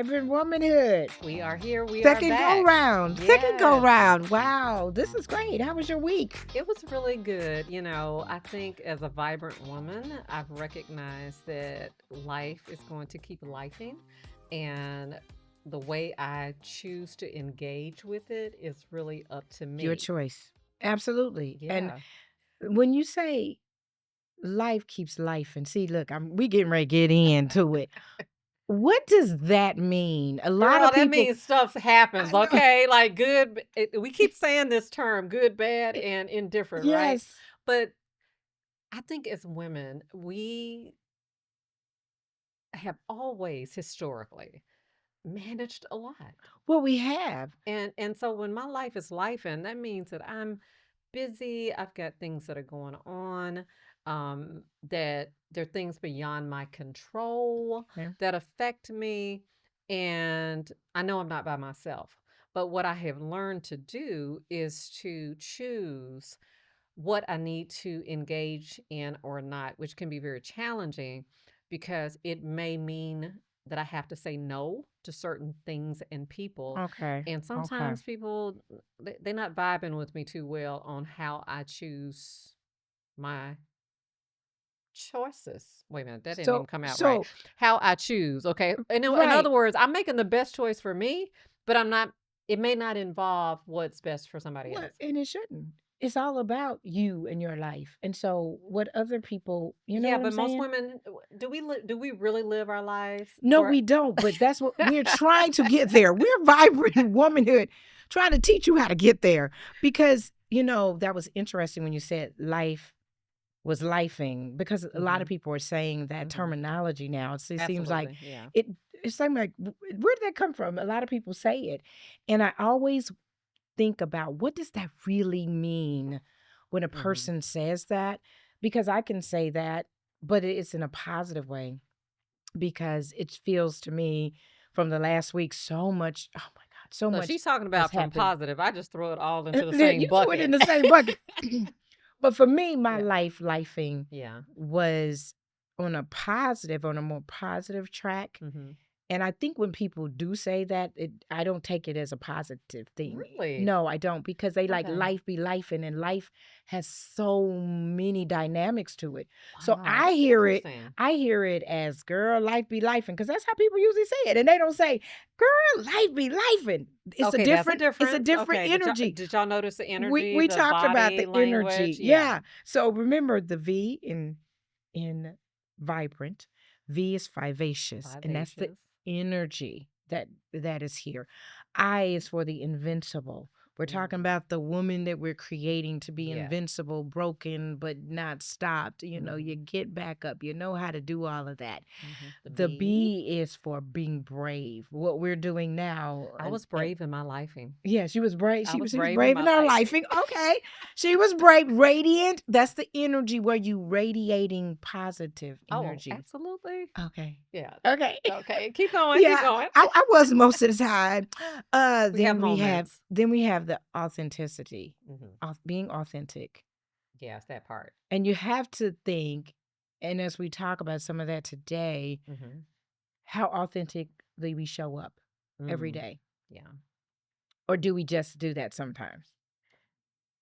Vibrant Womanhood. We are here. We are Second go back. round. Second go Yes. round. Wow, this is great. How was your week? It was really good. I think as a vibrant woman, I've recognized that life is going to keep lifing. And the way I choose to engage with it is really up to Your me. choice. Absolutely. And Yeah. when you say life keeps life, and see, look, we getting ready to get into it. What does that mean? A lot Girl, of that people. means stuff happens, I know. okay? Like we keep saying this term, good, bad, and indifferent, right? Yes. But I think as women, we have always historically managed a lot. Well, we have. And so when my life is life, and that means that I'm busy, I've got things that are going on, that there are things beyond my control Yeah. that affect me. And I know I'm not by myself. But what I have learned to do is to choose what I need to engage in or not, which can be very challenging because it may mean that I have to say no to certain things and people. Okay. And Okay. sometimes people, they're not vibing with me too well on how I choose my choices. Wait a minute, that didn't even So, come out right. so How I choose, okay? In right. other words, I'm making the best choice for me, but it may not involve what's best for somebody Well, else. and it shouldn't. It's all about you and your life. And so what other people, you know Yeah, what I'm but most saying? women, do we really live our lives No, for we don't, but that's what we're trying to get there. We're vibrant womanhood, trying to teach you how to get there. Because, that was interesting when you said life was lifing, because a lot of Mhm, people are saying that mhm. terminology now. It seems like Absolutely, yeah. it it's like where did that come from? A lot of people say it. And I always think about, what does that really mean when a Mhm. person says that? Because I can say that, but it's in a positive way, because it feels to me from the last week so much, oh my God, so Look, much she's talking has about from happened. positive. I just throw it all into the You same threw it in bucket. the same bucket. But for me, my Yeah, lifing yeah. was on a more positive track. Mhm. And I think when people do say that, I don't take it as a positive thing. Really? No, I don't, because they like Okay. life be life, and life has so many dynamics to it. So Wow, I that's hear it, interesting. I hear it as, girl, life be life, because that's how people usually say it. And they don't say, girl, life be life. Okay, that's a It's a difference. different Okay, energy. did y'all notice the We energy, we the talked about body the energy. language? Yeah. Yeah. So remember the V in vibrant. V is vivacious, and that's the Vivacious. energy that is here. I is for the invincible. We're talking Mm. about the woman that we're creating to be Yes. invincible, broken, but not stopped. You Mhm. get back up. You know how to do all of that. Mhm. The The B. B is for being brave. What we're doing now, I was brave in my lifing. yeah, she was brave. I She was was she was brave in brave my in her lifing. lifing. Okay. She was brave, radiant. That's the energy where you radiating positive Oh, energy. absolutely. Okay. Yeah. Okay. Okay. Keep going. Keep Yeah, going. I was most of the time. We have moments. Then we have the authenticity, Mhm. being authentic. Yes, that part. And you have to think, and as we talk about some of that today, Mhm. how authentically we show up every Mm. day. Yeah. Or do we just do that sometimes?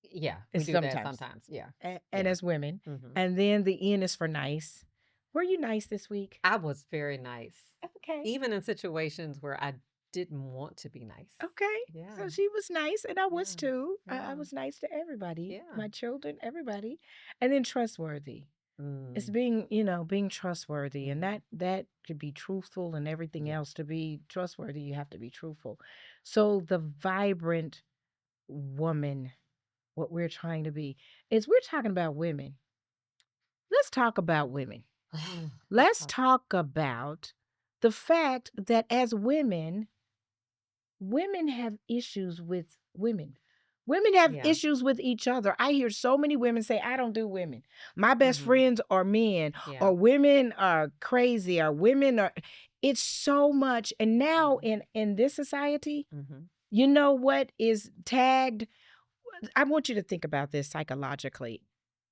Yeah, we It's do that sometimes. sometimes. Yeah. And Yeah. as women. Mhm. And then the N is for nice. Were you nice this week? I was very nice, Okay. even in situations where I didn't want to be nice. Okay. Yeah. So she was nice, and I was Yeah. too. I Yeah. was nice to everybody, Yeah. my children, everybody. And then trustworthy. It's Mm. being trustworthy, and Mhm. that could be truthful, and everything Yeah. else. To be trustworthy, you have to be truthful. So the vibrant woman, what we're trying to be, is we're talking about women. Let's talk about women. Let's Let's talk. talk about the fact that as women, women have issues with women. Women have Yeah. issues with each other. I hear so many women say, I don't do women. My best Mhm. friends are men, Yeah. or women are crazy, or women are. It's so much. And now Mhm. in this society, Mhm. you know what is tagged? I want you to think about this psychologically.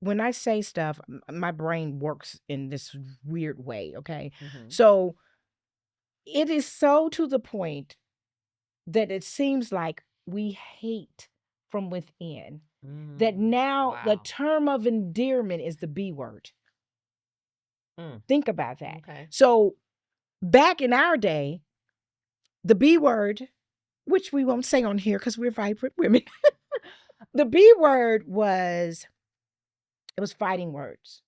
When I say stuff, my brain works in this weird way. Okay. Mhm. So it is so to the point that it seems like we hate from within. That Mm. now the Wow. term of endearment is the B word. Mm. Think about that. Okay. So back in our day, the B word, which we won't say on here because we're vibrant women, the B word was it was fighting words.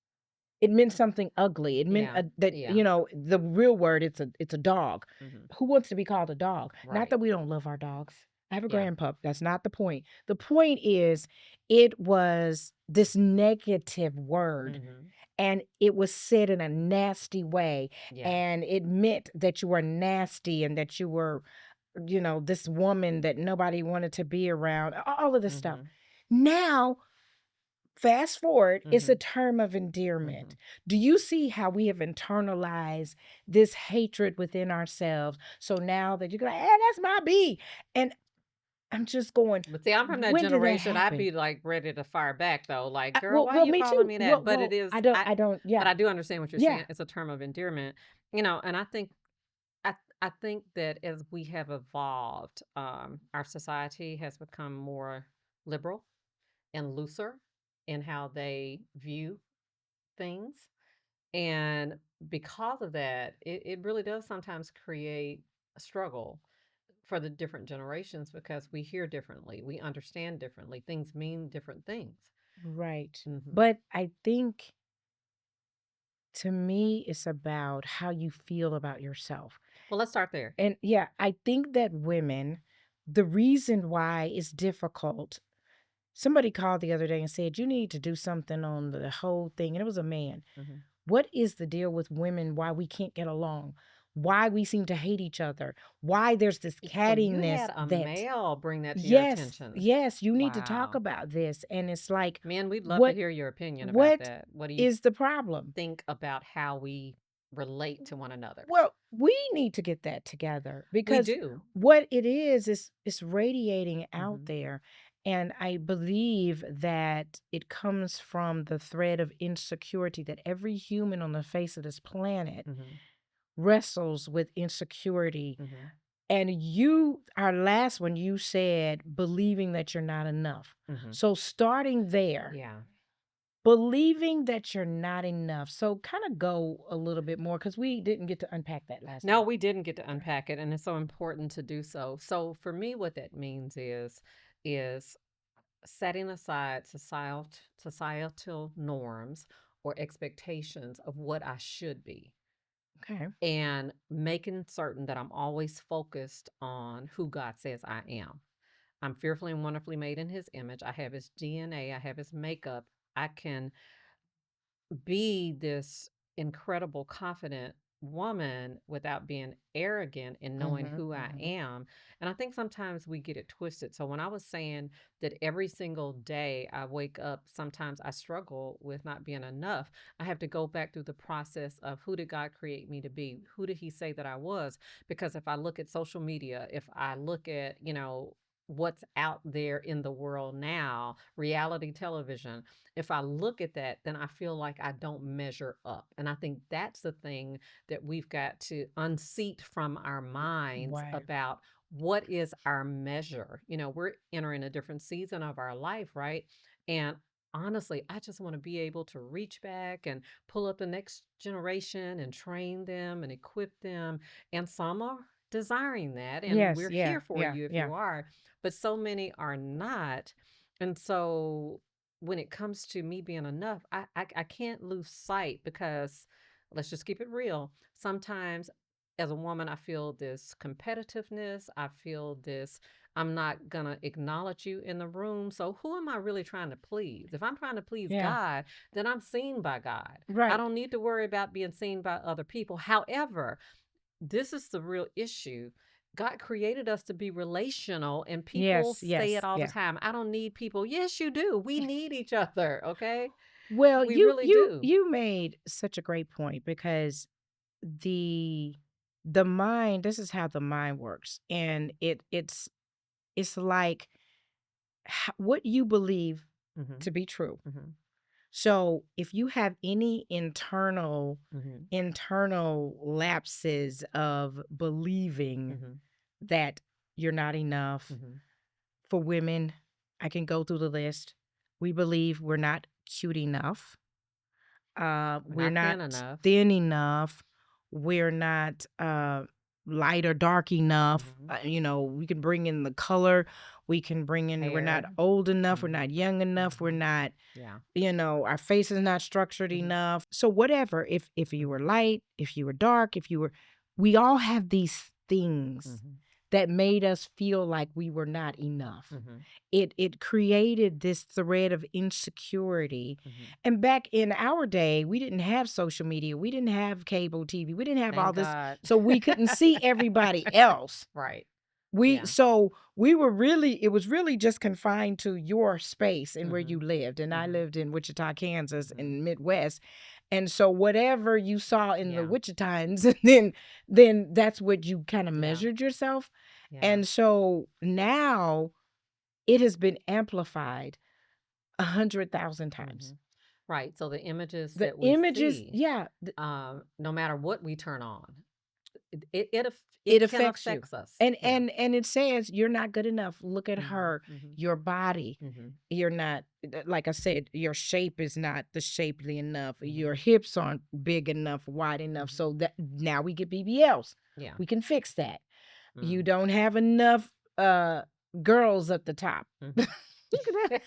It meant something ugly. It meant Yeah. that Yeah. you know the real word. It's a dog. Mhm. Who wants to be called a dog? Not Right. that we don't love our dogs. I have a Yeah. grandpup. That's not the point. The point is, it was this negative word, Mhm. and it was said in a nasty way, Yeah. and it meant that you were nasty and that you were, this woman that nobody wanted to be around. All of this stuff. Mhm. Now fast forward, it's a Mhm. term of endearment. Mhm. Do you see how we have internalized this hatred within ourselves? So now that you're like, that's my B. And I'm just going, But see, I'm from that when did that generation, I'd happen? be, like, ready to fire back though, like, "Girl, Well, why well, you me calling too. me that?" But it Well, is I don't, but yeah, I do understand what you're yeah, saying. It's a term of endearment, and I think I think that as we have evolved, our society has become more liberal and looser in how they view things, and because of that, it really does sometimes create a struggle for the different generations because we hear differently, we understand differently, things mean different things. right. Mhm. But I think to me, it's about how you feel about yourself. Well, let's start there. And yeah, I think that women, the reason why it's difficult. Somebody called the other day and said, "You need to do something on the whole thing." And it was a man. Mhm. What is the deal with women? Why we can't get along? Why we seem to hate each other? Why there's this So you cattiness had a that, male bring that to your yes, attention. yes, you need to talk Wow. about this. And it's like, Man, we'd love to what hear your opinion about what that. What do you is the problem? think about how we relate to one another? Well, we need to get that together We because do. what it is it's radiating out Mhm. there. And I believe that it comes from the thread of insecurity that every human on the face of this planet Mhm. wrestles with insecurity. Mhm. And our last one, you said believing that you're not enough. Mhm. So starting there, Yeah. believing that you're not enough. So kind of go a little bit more because we didn't get to unpack that last No, time. we didn't get to unpack it, and it's so important to do so. So for me, what that means is setting aside societal norms or expectations of what I should be Okay. and making certain that I'm always focused on who God says I am. I'm fearfully and wonderfully made in his image. I have his DNA, I have his makeup. I can be this incredible, confident woman without being arrogant in knowing Mhm, who I mhm. am. And I think sometimes we get it twisted. So when I was saying that every single day I wake up, sometimes I struggle with not being enough. I have to go back through the process of who did God create me to be? Who did he say that I was? Because if I look at social media, if I look at, what's out there in the world now, reality television, if I look at that, then I feel like I don't measure up. And I think that's the thing that we've got to unseat from our minds Right. about what is our measure. We're entering a different season of our life, right? And honestly, I just want to be able to reach back and pull up the next generation and train them and equip them. And some are desiring that, and Yes, we're yeah, here for yeah, you if yeah. you are, but so many are not. And so when it comes to me being enough, I can't lose sight because let's just keep it real. Sometimes as a woman, I feel this competitiveness. I feel this, I'm not going to acknowledge you in the room. So who am I really trying to please? If I'm trying to please Yeah. God, then I'm seen by God. I Right. don't need to worry about being seen by other people. However, this is the real issue. God created us to be relational, and people Yes, say it yes, all the yeah. time. I don't need people. Yes, you do. We need each other. Okay. Well, We you really you do. you made such a great point because the the mind, this is how the mind works. And it's like what you believe Hmm. to be true. Hmm. So if you have any internal Mhm. internal lapses of believing Mhm. that you're not enough Mhm. for women, I can go through the list. We believe we're not cute enough. We're We're not not thin enough. thin enough. We're not light or dark enough. Mhm. We can bring in the color. We can bring in, we're not Hair. old enough. We're not Mhm. young enough. We're Mhm. not, Yeah. our face is not structured Mhm. enough. So whatever, if you were Mhm. light, if you were dark, we all have these things Mhm. that made us feel like we were not enough. Mhm. It created this thread of insecurity. Mhm. And back in our day, we didn't have social media, we didn't have cable TV, we didn't have all Thank this, God. so we couldn't see everybody else. Right. We Yeah. so we were really it was really just confined to your space and where you Mhm. lived. And I Mhm. lived in Wichita, Kansas, Mhm. in Midwest. And so whatever you saw in the Yeah. Wichitans, then that's what you kind of Yeah. measured yourself. Yeah. And so now it has been amplified 100,000 times. Mhm. Right. So the images The that we images, see, yeah, no matter what we turn on, it it can affects you. affect us. And Yeah. and and it says you're not good enough. Look at Mhm. her, Mhm. your body. Mhm. You're not, like I said, your shape is not the shapely enough. Your Mhm. hips aren't big enough, wide enough. Mhm. So that now we get BBLs. Yeah. We can fix that. You Mm. don't have enough girls at the top. Mhm. Look at that.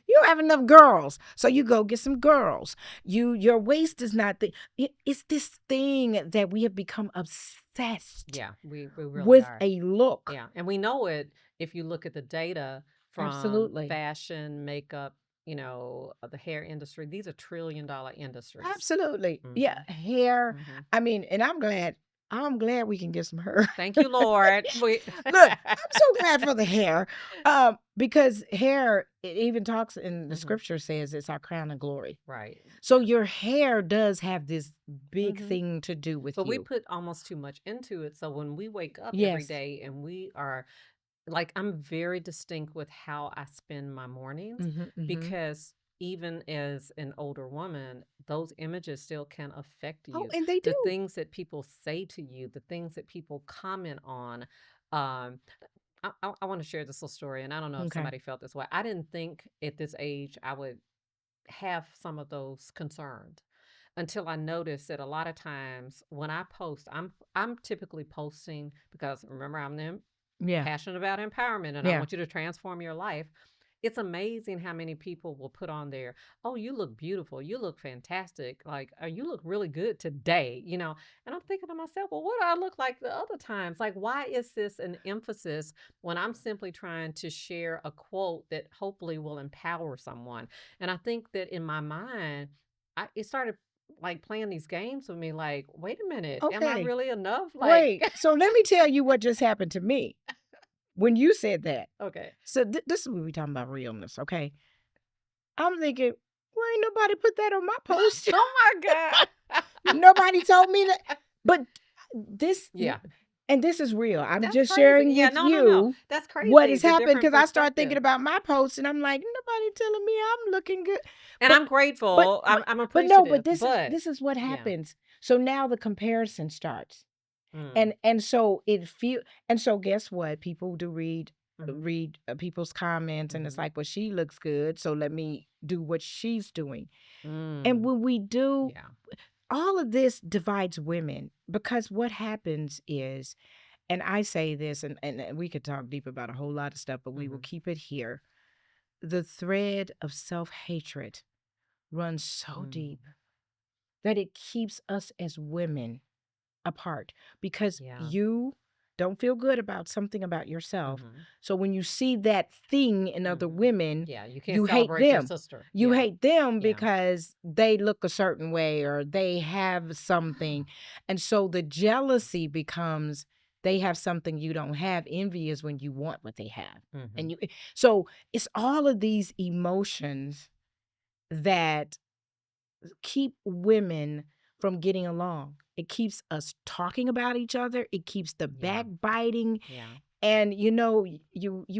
You don't have enough girls. So you go get some girls. Your waist is not it's this thing that we have become obsessed Yeah, we really with are. a look. Yeah, and we know it if you look at the data from Absolutely. fashion, makeup, the hair industry. These are trillion-dollar industries. Absolutely. Yeah, Mhm. hair. Mhm. I mean, and I'm glad we can get some hair. Thank you, Lord. We Look, I'm so glad for the hair. Because hair, it even talks in the Mhm. scripture says it's our crown of glory. Right. So your hair does have this big Mhm. thing to do with But we you. put almost too much into it. So when we wake up every Yes. day and we are like, I'm very distinct with how I spend my mornings Mhm, mhm. because even as an older woman, those images still can affect Oh, you. and they The do. things that people say to you, the things that people comment on. Um, I want to share this little story, and I don't know if Okay. somebody felt this way. I didn't think at this age I would have some of those concerns until I noticed that a lot of times when I post, I'm typically posting because remember I'm Yeah. passionate about empowerment and I Yeah. want you to transform your life. It's amazing how many people will put on there, "Oh, you look beautiful. You look fantastic. Like, you look really good today." And I'm thinking to myself, "Well, what do I look like the other times? Like, why is this an emphasis when I'm simply trying to share a quote that hopefully will empower someone?" And I think that in my mind, it started like playing these games with me like, "Wait a minute, am I Okay. really enough?" Like, Wait. So let me tell you what just happened to me when you said that. okay. So this is what we talking about realness, okay? I'm thinking, well, ain't nobody put that on my post. Oh my God. Nobody told me that. But this, Yeah, and this is real. I'm that's just crazy. sharing Yeah, with no, no, no. you That's what crazy. has The happened different because I start thinking perspective. about my post and I'm like, nobody telling me I'm looking good. And But I'm but grateful. I'm, but I'm but no, but appreciative. this is But this is what yeah. happens. So now the comparison starts. Mm, And so guess what? People do mhm, read people's comments and it's mhm, like, well, she looks good, so let me do what she's doing. And mm, when we do, yeah. all of this divides women because what happens is, and I say this, and we could talk deep about a whole lot of stuff, but we will Mhm, keep it here. The thread of self-hatred runs so mm, deep that it keeps us as women apart because yeah. you don't feel good about something about yourself. Mhm, So when you see that thing in other mhm. women, Yeah, you can't you hate celebrate your them. sister. You Yeah, hate them yeah. because they look a certain way or they have something. And so the jealousy becomes they have something you don't have. Envy is when you want what they have. And Mhm, so it's all of these emotions that keep women from getting along. It keeps us talking about each other. It keeps the yeah, backbiting. yeah. And you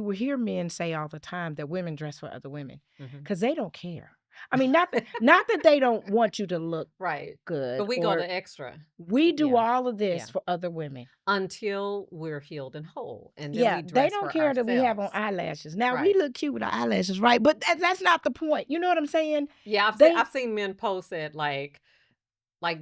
will hear men say all the time that women dress for other women Mhm, because they don't care. I mean, not that they don't want you to look Right. But good we go or the extra. we do Yeah. all of this Yeah. for other women. Until we're healed and whole, and then Yeah, we they dress don't for care that we have on ourselves. eyelashes. Now we Right. look cute with our eyelashes, right? But that's not the point. You know what I'm saying? Yeah, They I've seen men post it like,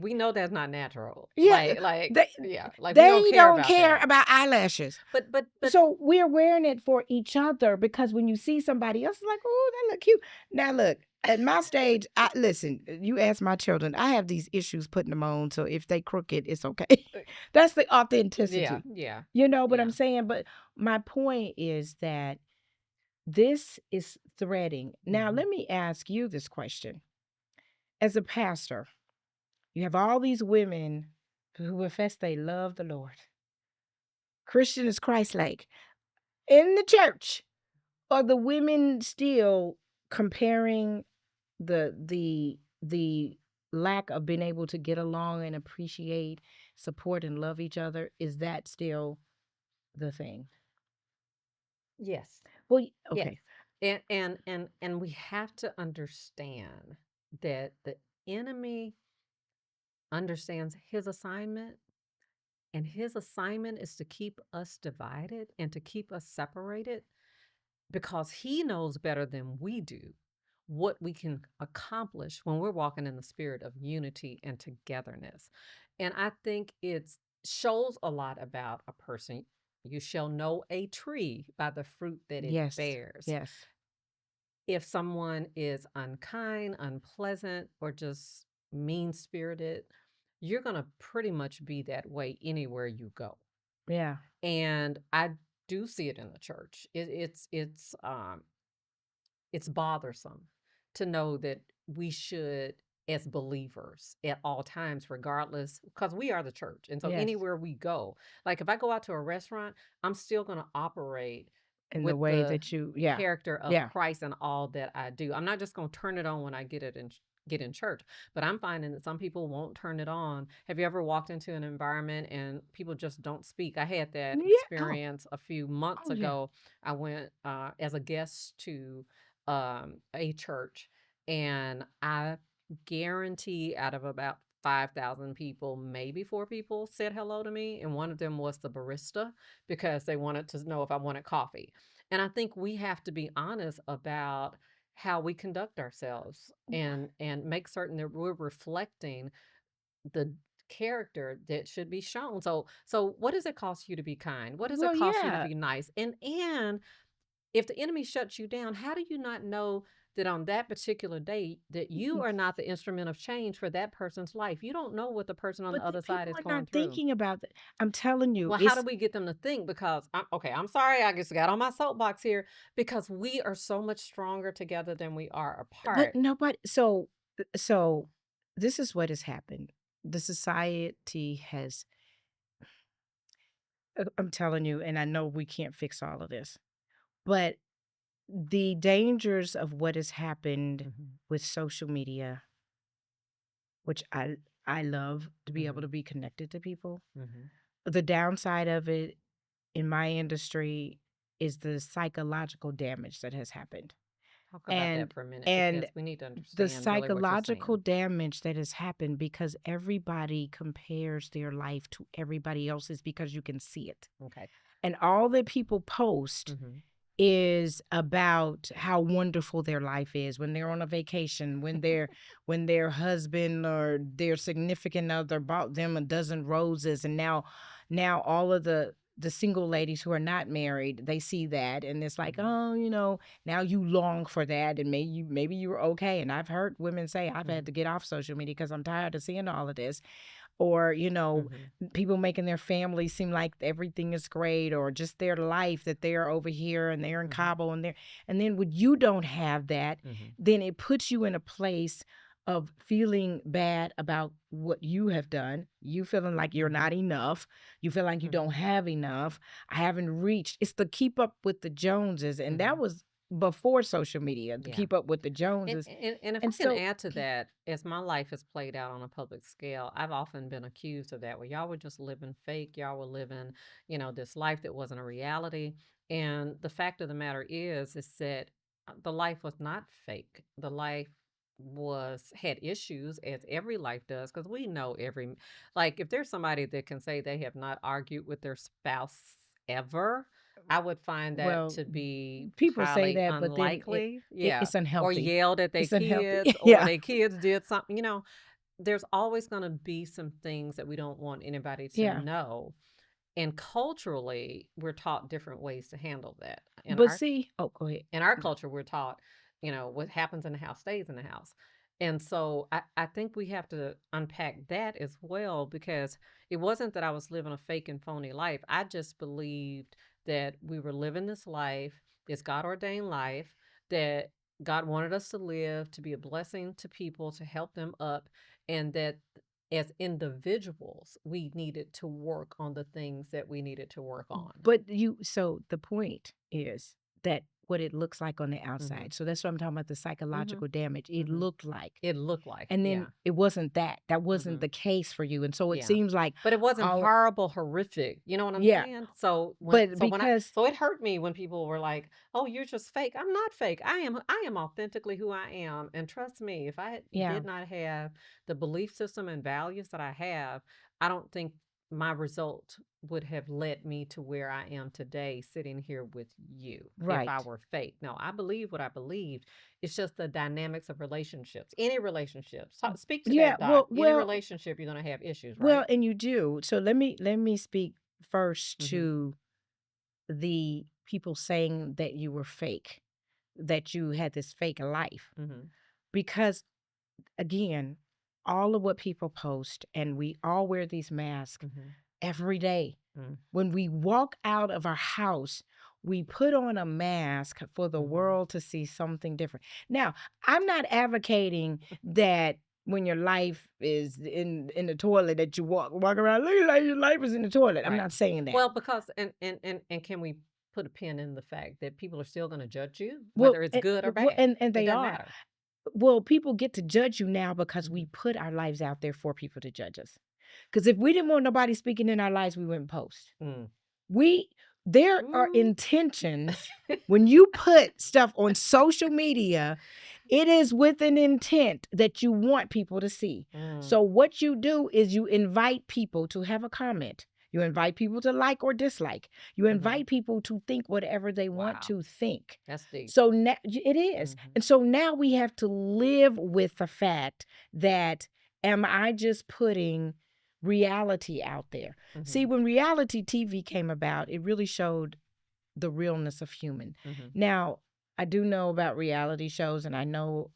we know that's not natural. yeah, they Yeah, like, we don't they care don't about care that. about eyelashes. But So we're wearing it for each other because when you see somebody else, it's like, oh, that look cute. Now look, at my stage, I listen, you ask my children, I have these issues putting them on. So if they crooked, it's okay. That's the yeah, authenticity. yeah, You know what I'm yeah. saying? But my point is that this is threading. Now, Mhm. let me ask you this question. As a pastor, you have all these women who profess they love the Lord. Christian is Christ-like. In the church, are the women still comparing the lack of being able to get along and appreciate, support, and love each other? Is that still the thing? Yes. Well, Yes. okay. And we have to understand that the enemy understands his assignment, and his assignment is to keep us divided and to keep us separated because he knows better than we do what we can accomplish when we're walking in the spirit of unity and togetherness. And I think it shows a lot about a person. You shall know a tree by the fruit that it Yes. bears. Yes. If someone is unkind, unpleasant, or just mean spirited, you're going to pretty much be that way anywhere you go. Yeah. And I do see it in the church. It's bothersome to know that we should, as believers, at all times, regardless, because we are the church. And so Yes. anywhere we go, like if I go out to a restaurant, I'm still going to operate In the with way the that you yeah. character of Yeah. Christ in all that I do. I'm not just going to turn it on when I get in church, but I'm finding that some people won't turn it on. Have you ever walked into an environment and people just don't speak? I had that Yeah. Oh, experience a few months oh yeah. ago. I went as a guest to a church, and I guarantee out of about 5,000 people, maybe four people said hello to me. And one of them was the barista because they wanted to know if I wanted coffee. And I think we have to be honest about how we conduct ourselves and make certain that we're reflecting the character that should be shown. So what does it cost you to be kind? What does it Well, cost you to yeah. be nice? And if the enemy shuts you down, how do you not know that on that particular day that you are not the instrument of change for that person's life? You don't know what the person on the But the other side people is are going not through. thinking about that. I'm telling you, Well, how do it's we get them to think? Because okay, I'm sorry, I just got on my soapbox here because we are so much stronger together than we are but apart. nobody so this is what has happened. The society has I'm telling you, and I know we can't fix all of this, but the dangers of what has happened Mhm, with social media, which I love to be able mhm, to be connected to people. mhm. The downside of it in my industry is the psychological damage that has happened. Talk about that And for a minute and because we need to the understand really what you're psychological saying. damage that has happened because everybody compares their life to everybody else's because you can see it. Okay. And all that people post Mhm. is about how wonderful their life is when they're on a vacation, when their husband or their significant other bought them a dozen roses, and now all of the single ladies who are not married, they see that and it's like, Mhm, oh, now you long for that, and maybe you were okay. And I've heard women say, I've had mhm, to get off social media because I'm tired of seeing all of this. Or mhm, people making their family seem like everything is great, or just their life that they're over here and they're in mhm, Cabo and then when you don't have that, mhm, then it puts you in a place of feeling bad about what you have done. You feeling like you're mhm, not enough. You feel like you don't mhm, have enough. I haven't reached. It's the keep up with the Joneses, and that mhm. was before social media. To Yeah. keep up with the And, Joneses, and and if I and can so add to that, as my life has played out on a public scale, I've often been accused of that, where y'all were just living fake, y'all were living, this life that wasn't a reality. And the fact of the matter is that the life was not fake. The life had issues, as every life does, because we know like, if there's somebody that can say they have not argued with their spouse ever, I would find that Well, to be people say highly that, but then unlikely. it Yeah. it's Or unhealthy. yelled at their It's unhealthy. kids, or Yeah. their kids did something, there's always gonna be some things that we don't want anybody to Yeah. know. And culturally, we're taught different ways to handle that. But see, oh, go ahead. In our culture, we're taught, what happens in the house stays in the house. And so I think we have to unpack that as well, because it wasn't that I was living a fake and phony life. I just believed that we were living this life, this God ordained life, that God wanted us to live, to be a blessing to people, to help them up, and that as individuals, we needed to work on the things that we needed to work on. But so the point is that what it looks like on the Mhm. outside. So that's what I'm talking about, the Mhm. psychological damage. It Mhm. looked like. It looked like, And yeah. then it wasn't that. That wasn't Mhm. the case for you. And so it Yeah. seems like But it wasn't all horrible, horrific. You know what I'm yeah. saying? So But because so it hurt me when people were like, "Oh, you're just fake." I'm not fake. I am authentically who I am. And trust me, if yeah. did not have the belief system and values that I have, I don't think my result would have led me to where I am today, sitting here with you, if I Right. were fake. No, I believe what I believed. It's just the dynamics of relationships. Any relationships. Speak to Yeah, that, Doc. Any well, relationship, you're going to have issues, right? and you do. So let me speak first Mhm. to the people saying that you were fake, that you had this fake life. Mhm. Because again, all of what people post, and we all wear these masks Mhm. every day. Mm. When we walk out of our house, we put on a mask for the Mhm. world to see something different. Now, I'm not advocating that when your life is in the toilet that you walk around, look like your life is in the toilet. I'm Right. not saying that. Well, because and can we put a pin in the fact that people are still gonna judge you, Well, whether it's good or well, bad? and It they doesn't are. matter. Well, people get to judge you now because we Mhm. put our lives out there for people to judge us. Because if we didn't want nobody speaking in our lives, we wouldn't post. Mm. We There are Mm. intentions when you put stuff on social media, it is with an intent that you want people to see. Mm. So what you do is you invite people to have a comment. You invite people to like or dislike. You Mhm. invite people to think whatever they want Wow. to think. That's deep. So now it is. Mhm. And so now we have to live with the fact that, am I just putting reality out there? See, Mhm. when reality TV came about, it really showed the realness of human. Mhm. Now, I do know about reality shows, and I know,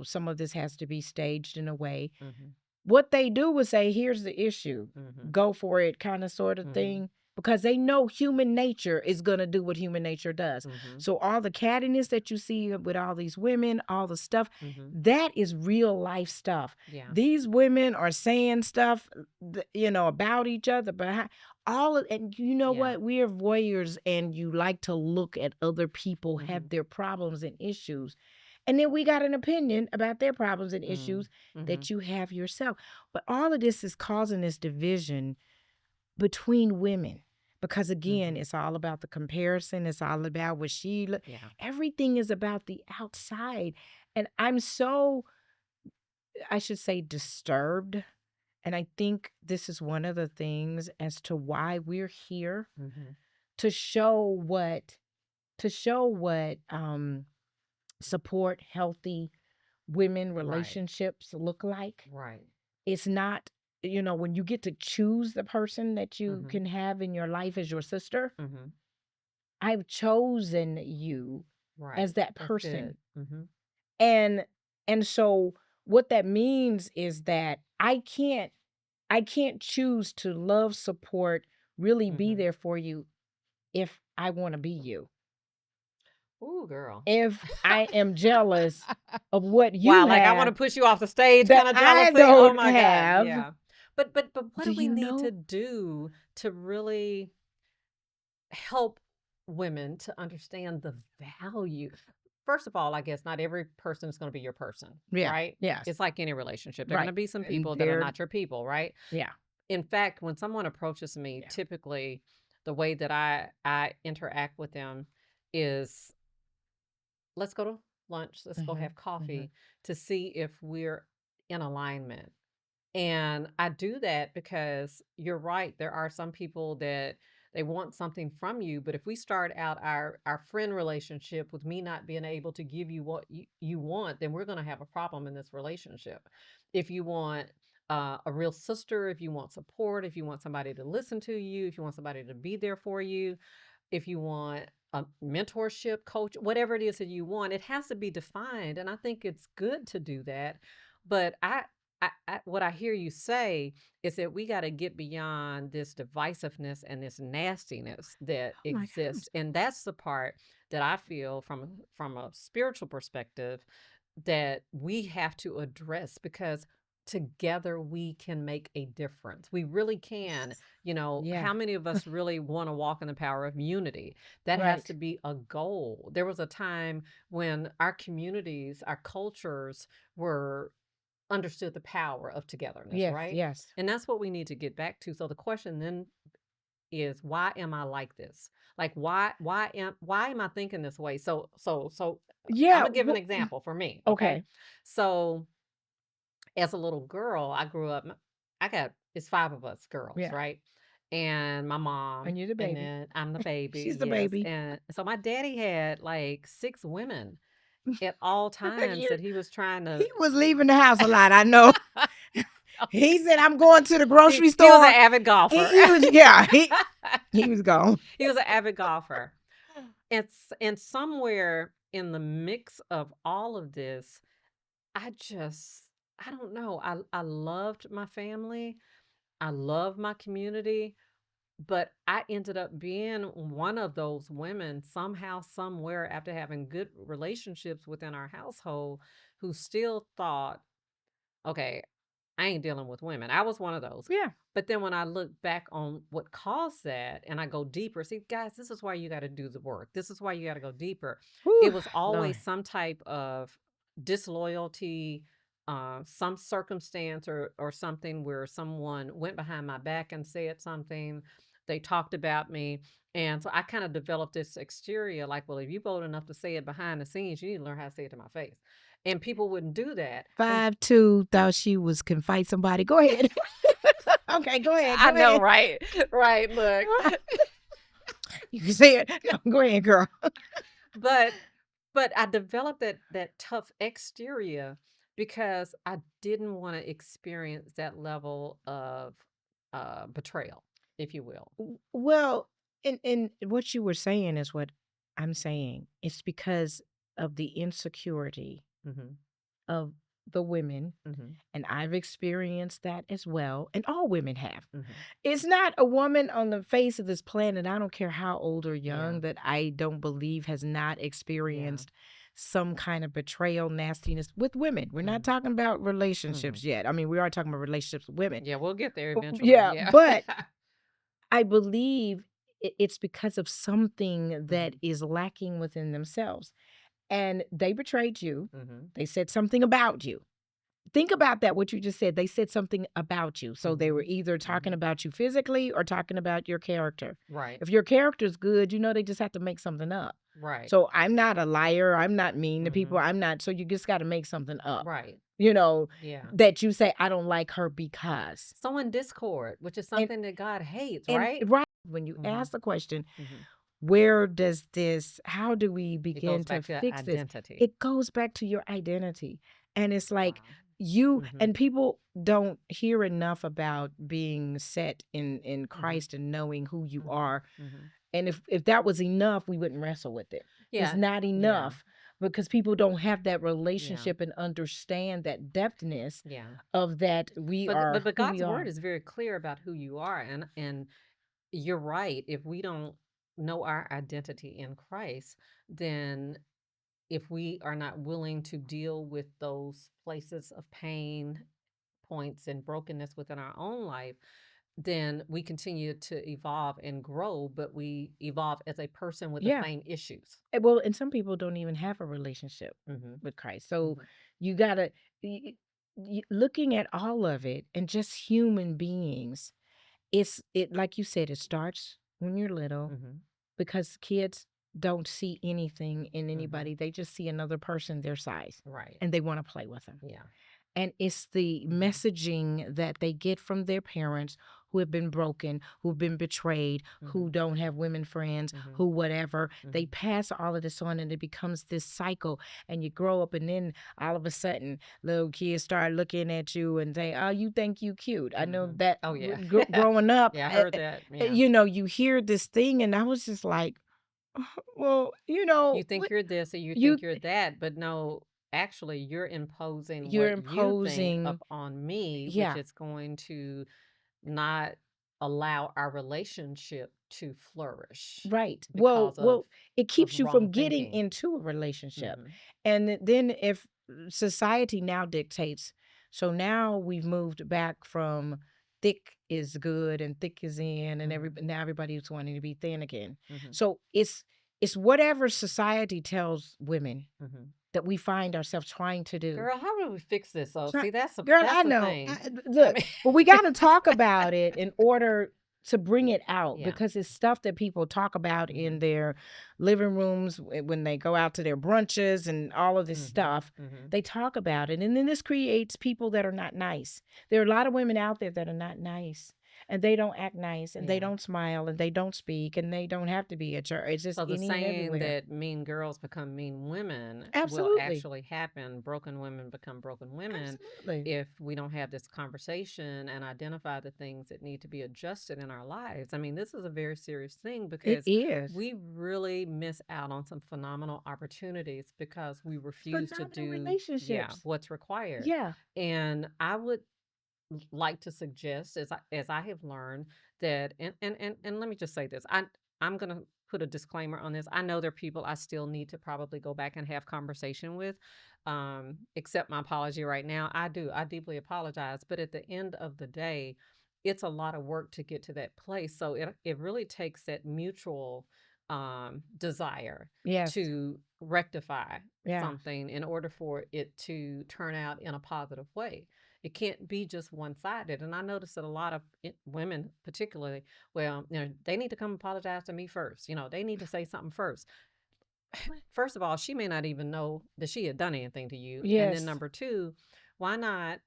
some of this has to be staged in a way. Mhm. What they do is say, here's the issue, Mhm. go for it, kind of sort of Mhm. thing, because they know human nature is going to do what human nature does. Mhm. So, all the cattiness that you see with all these women, all the stuff, Mhm. that is real life stuff. Yeah. These women are saying stuff, about each other, but and you know Yeah. what? We are voyeurs, and you like to look at other people have Mhm. their problems and issues. And then we got an opinion about their problems and Mm. issues Mhm. that you have yourself. But all of this is causing this division between women. Because again, Mhm. it's all about the comparison. It's all about what Yeah. everything is about the outside. And I'm so, I should say, disturbed. And I think this is one of the things as to why we're here, Mhm. to show what support healthy women Right. relationships look like. Right. It's not, when you get to choose the person that you Mhm. can have in your life as your sister. Mhm. I've chosen you Right. as that That's good. person. Mhm. And so what that means is that I can't choose to love, support, really be Mhm. there for you if I want to be you. Ooh, girl. If I am jealous of what you Wow, like, I wanna have push you off the stage that kinda I jealousy? Oh don't my god, have, yeah. But what do do we you need to know? do to really help women to understand the value? First of all, I guess not every person is gonna be your person, Yeah. right? Yes. It's like any relationship. There are Right. gonna be some And people that are they're not your people, right? yeah. In fact, when someone approaches me, Yeah. typically, the way that I interact with them is, "Let's go to lunch, let's go Mhm. have Mhm. coffee to see if we're in alignment. And I do that because you're right. There are some people that they want something from you, but if we start out our friend relationship with me not being able to give you what you want, then we're going to have a problem in this relationship. If you want a real sister, if you want support, if you want somebody to listen to you, if you want somebody to be there for you, if you want a mentorship coach, whatever it is that you want, it has to be defined. And I think it's good to do that. But what I hear you say is that we got to get beyond this divisiveness and this nastiness that Oh my goodness. exists. And that's the part that I feel from a spiritual perspective that we have to address because together we can make a difference. We really can. Yes. You know, Yeah. how many of us really want to walk in the power of unity? That has to Right. be a goal. There was a time when our communities, our cultures were understood the power of togetherness, Yes. right? Yes. And that's what we need to get back to. So the question then is why am I like this? Like why am I thinking this way? So I'm Yeah. gonna give an example for me, okay? Okay. So as a little girl, I grew up. I got it's five of us girls, Yeah. right? And my mom, And you're the and baby. then I'm the baby, She's the yes. baby. And so my daddy had like six women at all times You- that he was trying to. he was leaving the house a lot. I know. He said, "I'm going to the he, grocery he was an store." avid golfer. He was. Yeah. He was gone. He was an avid golfer. And somewhere in the mix of all of this, I just I don't know. I loved my family. I love my community, but I ended up being one of those women somehow, somewhere, after having good relationships within our household, who still thought, okay, I ain't dealing with women. I was one of those. Yeah. But then when I look back on what caused that and I go deeper, see, guys, this is why you got to do the work. This is why you got to go deeper. Whew, It was Lord. always some type of disloyalty, some circumstance or something where someone went behind my back and said something. They talked about me. And so I kind of developed this exterior like, well, if you're bold enough to say it behind the scenes, you need to learn how to say it to my face. And people wouldn't do that. And 5'2", thought she can fight somebody. Go ahead. Okay, go ahead. I Go know, ahead. right? Right. Look. You can say it. No, go ahead, girl. But I developed that tough exterior because I didn't want to experience that level of betrayal, if you will. Well, and what you were saying is what I'm saying. It's because of the insecurity Hmm. of the women, Hmm. and I've experienced that as well, and all women have. Hmm. It's not a woman on the face of this planet, I don't care how old or Yeah. young, that I don't believe has not Yeah. experienced some kind of betrayal, nastiness with women. We're not Hmm. talking about Hmm. relationships yet. I mean, we are talking about relationships with women. Yeah, we'll get there eventually. Yeah, Yeah. but I believe it's because of something that Hmm. is lacking within themselves. And they betrayed you. Hmm. They said something about you. Think about that, what you just said. They said something about you. So they were Hmm. either talking Hmm. about you physically or talking about your character. Right. If your character's good, they just have to make something up. Right. So I'm not a liar. I'm not mean to people. Hmm. I'm not. So you just got to make something up, Right. you know, Yeah. that you say, I don't like her because. So in discord, which is And, something that God hates, and right? right when you Hmm. ask the question, Hmm. how do we It goes begin to back to fix this? identity. It goes back to your identity. And it's like Wow. you Hmm. and people don't hear enough about being set in Hmm. Christ and knowing who you Hmm. are. Hmm. And if that was enough, we wouldn't wrestle with it. It's Yeah. not Yeah. enough because people don't have that Yeah. relationship and understand that depthness Yeah. of that we are But who we God's word are. is very clear about who you are, and you're right. If we don't know our identity in Christ, then if we are not willing to deal with those places of pain, points, and brokenness within our own life, then we continue to evolve and grow, but we evolve as a person with the Yeah. same issues. Well, and some people don't even have a relationship Hmm. with Christ. So Hmm. you gotta looking at all of it and just human beings. It like you said, it starts when you're little Hmm. because kids don't see anything in Mhm. anybody. They just see another person their size Right. and they want to play with them. Yeah. And it's the Mhm. messaging that they get from their parents who have been broken, who've been betrayed, who Mhm. don't have women friends, Mhm. who whatever. They Mhm. pass all of this on and it becomes this cycle. And you grow up and then all of a sudden little kids start looking at you and say, oh, you think you cute. I know Mhm. that Oh, yeah. growing up, Yeah, I heard that. Yeah. you hear this thing and I was just like, well, You think what you're this or you you think you're that, but no, actually, you're imposing you're what you think imposing. up on me, which Yeah, is going to not allow our relationship to flourish right. because Well, it of keeps you wrong from getting thinking. into a relationship. Mhm. And then if society now dictates, so now we've moved back from thick is good and thick is in and Mhm. now everybody's wanting to be thin again. Mhm. So it's whatever society tells women Mhm. that we find ourselves trying to do. Girl, how do we fix this? So, Try see, girl, that's I the know. thing. I Look, mean, but we gotta talk about it in order to bring it out yeah. because it's stuff that people talk about in Mhm. their living rooms when they go out to their brunches and all of this Mhm. stuff. Mhm. They talk about it. And then this creates people that are not nice. There are a lot of women out there that are not nice. And they don't act nice and they Yeah. don't smile and they don't speak and they don't have to be at church. It's just So the any and saying everywhere. that mean girls become mean women will Absolutely. actually happen. Broken women become broken women Absolutely. if we don't have this conversation and identify the things that need to be adjusted in our lives. I mean, this is a very serious thing It because is. we really miss out on some phenomenal opportunities because we refuse to Phenomenal do, yeah, relationships. what's required. Yeah. And I would like to suggest as I have learned that and let me just say this. I'm going to put a disclaimer on this. I know there are people I still need to probably go back and have conversation with. Accept my apology right now. I do. I deeply apologize, but at the end of the day, it's a lot of work to get to that place. So it really takes that mutual desire Yes. to rectify Yeah. something in order for it to turn out in a positive way. It can't be just one-sided, and I notice that a lot of women, particularly, well, they need to come apologize to me first. They need to say something first. First of all, she may not even know that she had done anything to you. And then Yes. number two, why not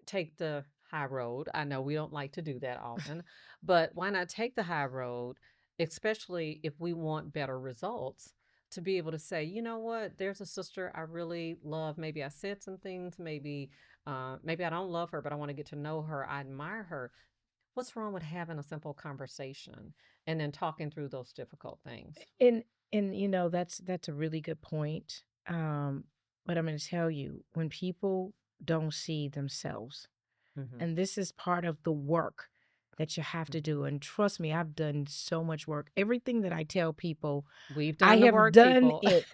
take the high road? I know we don't like to do that often, but why not take the high road, especially if we want better results, to be able to say, you know what, there's a sister I really love. Maybe I said some things, maybe I don't love her, but I want to get to know her. I admire her. What's wrong with having a simple conversation and then talking through those difficult things? And that's a really good point. But I'm going to tell you, when people don't see themselves, Hmm. and this is part of the work that you have to do. And trust me, I've done so much work. Everything that I tell people, We've I done the have work, done people. it.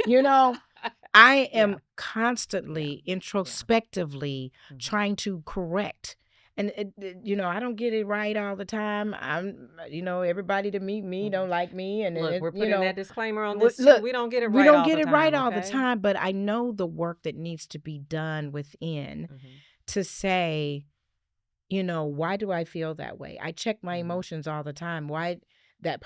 I Yeah, am yeah, constantly yeah. introspectively Hmm. trying to correct. And I don't get it right all the time. Everybody to meet me Hmm. don't like me, and Look, we're putting that disclaimer on this too. look, We don't get it we right don't all get the it right time, all the okay? time. But I know the work that needs to be done within Hmm. to say, why do I feel that way? I check my Hmm. emotions all the time. Why that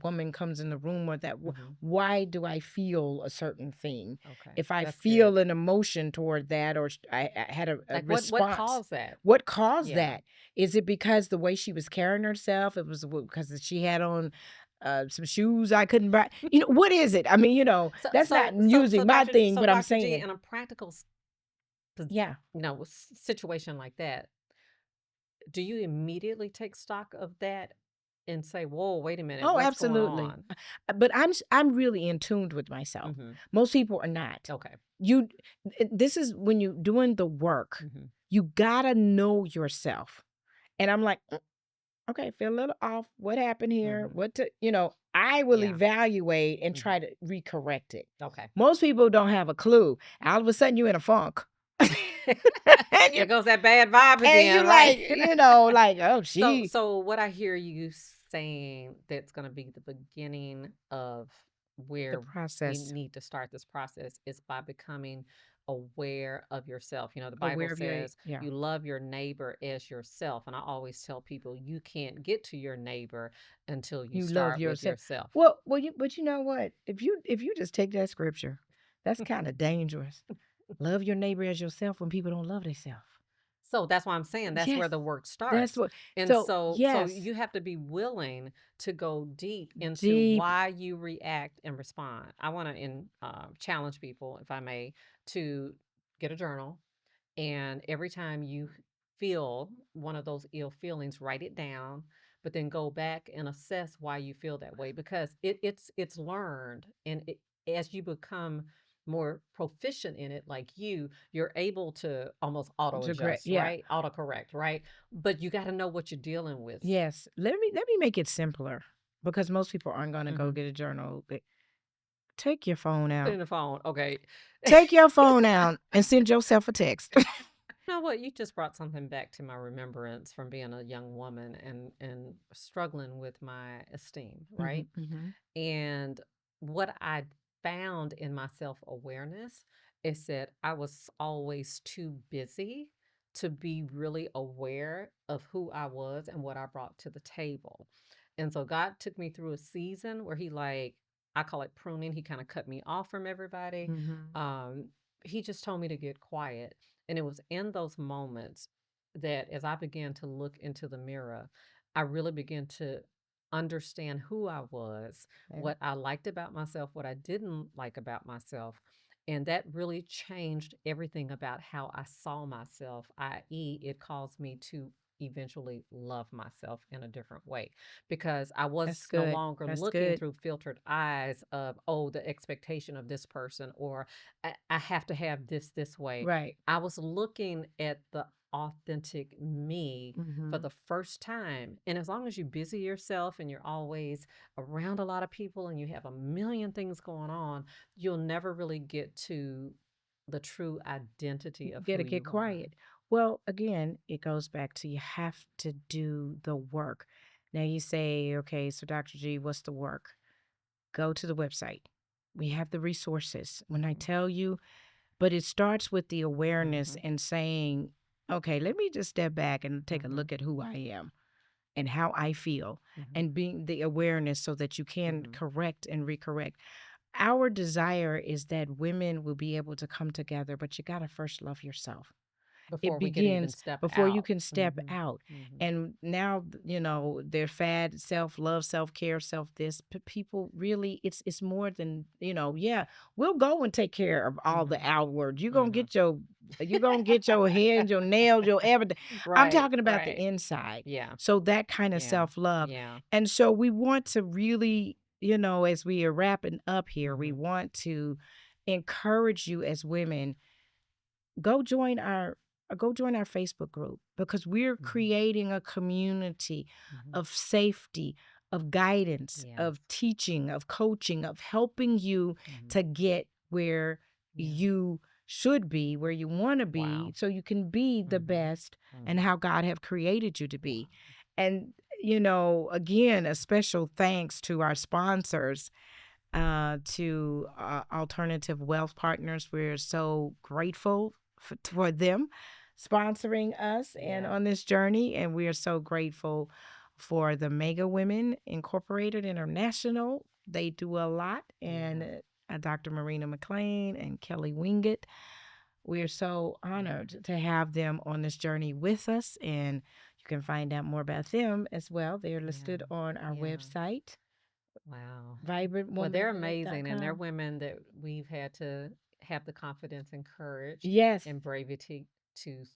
woman comes in the room or Hmm. why do I feel a certain thing? Okay, If I that's good. feel an emotion toward that or I had a Like what response, caused that? what caused Yeah. that? Is it because the way she was carrying herself? It was because she had on some shoes I couldn't buy. What is it? I mean, So that's so not so so usually my Dr. thing, So but I'm Dr. G, saying, in a practical pos- yeah. situation like that, do you immediately take stock of that and say, "Whoa, wait a minute, Oh, what's going absolutely. on?" But I'm really in tuned with myself. Mhm. Most people are not. Okay. You this is when you doing the work. Mhm. You gotta know yourself. And I'm like, okay, feel a little off. What happened here? Mhm. I will Yeah. evaluate and Mhm. try to recorrect it. Okay. Most people don't have a clue. All of a sudden you in a funk. and you There goes that bad vibe and again, you right? like, like, oh, So she so what I hear you saying, that's gonna be the beginning of The where we process. need to start this process is by becoming aware of yourself. You know, the Bible Aware of your says yeah. you love your neighbor as yourself. And I always tell people you can't get to your neighbor until you You love start with yourself. yourself. Well, but you know what? If you just take that scripture, that's kind of dangerous. Love your neighbor as yourself when people don't love themselves. So that's why I'm saying that's Yes, where the work that's starts. what. And So so yes, you have to be willing to go deep into deep. why you react and respond. I want to challenge people, if I may, to get a journal, and every time you feel one of those ill feelings, write it down, but then go back and assess why you feel that way, because it's learned, and as you become more proficient in it, like you're able to almost auto To correct. adjust, Yeah. right? Auto correct, right? But you got to know what you're dealing with. Yes. Let me make it simpler because most people aren't going to go Hmm. get a journal. Take your phone Put out. in the phone, okay. Take your phone out and send yourself a text. You know what? You just brought something back to my remembrance from being a young woman and struggling with my esteem, Mhm, right? mhm. And what I found in my self awareness is that I was always too busy to be really aware of who I was and what I brought to the table. And so God took me through a season where I call it pruning. He kind of cut me off from everybody. Mhm. Um, he just told me to get quiet. And it was in those moments that as I began to look into the mirror, I really began to understand who I was, Yeah. what I liked about myself, what I didn't like about myself. And that really changed everything about how I saw myself, i.e., it caused me to eventually love myself in a different way because I That's was no good. longer That's looking good. through filtered eyes of, oh, the expectation of this person, or I have to have this way. Right. I was looking at the authentic me for Mhm. the first time. And as long as you busy yourself and you're always around a lot of people and you have a million things going on, you'll never really get to the true identity You of got who to get you are. quiet. Well, again, it goes back to you have to do the work. Now you say, okay, so Dr. G, what's the work? Go to the website. We have the resources. When I Mhm. tell you, but it starts with the awareness Mhm. and saying, okay, let me just step back and take a Mhm. look at who I am and how I feel Mhm. and being the awareness so that you can Mhm. correct and recorrect. Our desire is that women will be able to come together, but you got to first love yourself. It Before we could even begins step before you out. can step Mhm. out. Mhm. And now, they're fad self love, self care, self this. People really, it's more than, yeah, we'll go and take care of all the Mhm. outward. Mhm. You gonna get your hands, your nails, your everything. I'm Right, talking about the right. inside. Yeah, So that kind of yeah, self love. yeah. And so we want to really, as we are wrapping up here, we Mhm. want to encourage you as women, go join our go join our Facebook group because we're Mhm. creating a community Mhm. of safety, of guidance, Yes. of teaching, of coaching, of helping you Mhm. to get where Yeah. you should be, where you want to be, Wow. so you can be the Mhm. best and Mhm. how God have created you to Wow. be. And again, a special thanks to our sponsors, to Alternative Wealth Partners. We're so grateful for them sponsoring us and Yeah. on this journey. And we are so grateful for the Mega Women Incorporated International. They do a lot. And Yeah. Dr. Marina McLean and Kelly Wingate. We are so Yeah. honored to have them on this journey with us. And you can find out more about them as well. They're Yeah. listed on our Yeah. website, Wow. Well, they're amazing, and they're vibrantwomanhood.com. women that we've had to have the confidence and courage Yes, and bravery to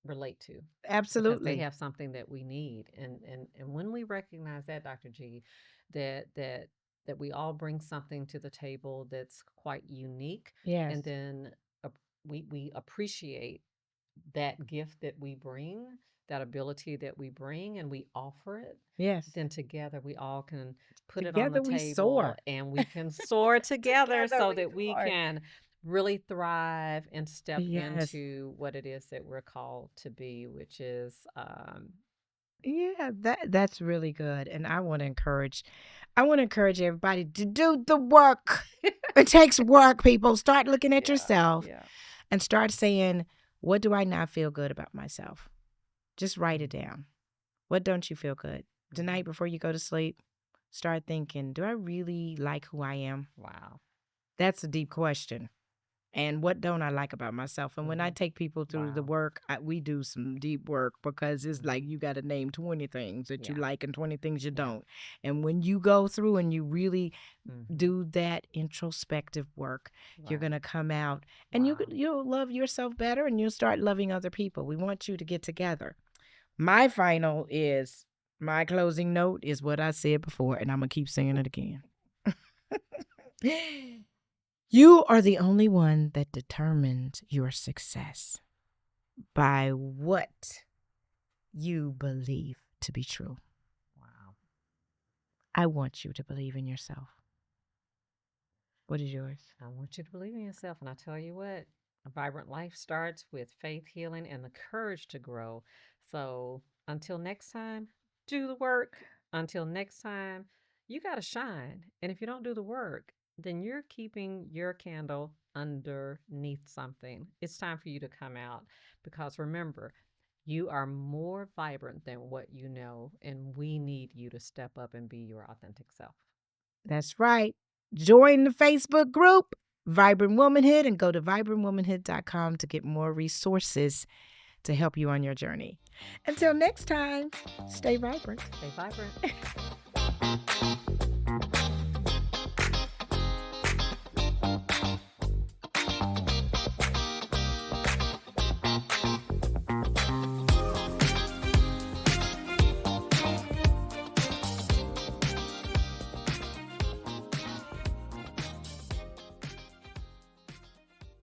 relate to, because they absolutely. have something that we need. And when we recognize that, Dr. G, that that that we all bring something to the table that's quite unique, Yes, and then ap- we appreciate that gift that we bring, that ability that we bring, and we offer it, yes. then together we all can put it on the Together we table soar. and we can soar together Together so we that we soar. can really thrive and step Yes, into what it is that we're called to be, which is Yeah, that's really good. And I want to encourage everybody to do the work. It takes work, people. Start looking at Yeah, yourself yeah. and start saying, what do I not feel good about myself? Just write it Mhm, down. What don't you feel good? Tonight mhm. before you go to sleep, start thinking, do I really like who I am? Wow. That's a deep question. And what don't I like about myself? And when I Mhm. take people through the Wow. work, we do some deep work because it's like Mhm. you got to name 20 things that you Yeah, like and 20 things you yeah. don't. And when you go through and you really Mhm. do that introspective work, you're Right. going to come out and Wow. you'll love yourself better and you'll start loving other people. We want you to get together. My final is my closing note is what I said before, and I'm going to keep saying it again. You are the only one that determines your success by what you believe to be true. Wow. I want you to believe in yourself. What is yours? I want you to believe in yourself. And I tell you what, a vibrant life starts with faith healing and the courage to grow. So until next time, do the work. Until next time, you got to shine. And if you don't do the work, then you're keeping your candle underneath something. It's time for you to come out because remember, you are more vibrant than what you know, and we need you to step up and be your authentic self. That's right. Join the Facebook group, Vibrant Womanhood, and go to vibrantwomanhood.com to get more resources to help you on your journey. Until next time, stay vibrant. Stay vibrant.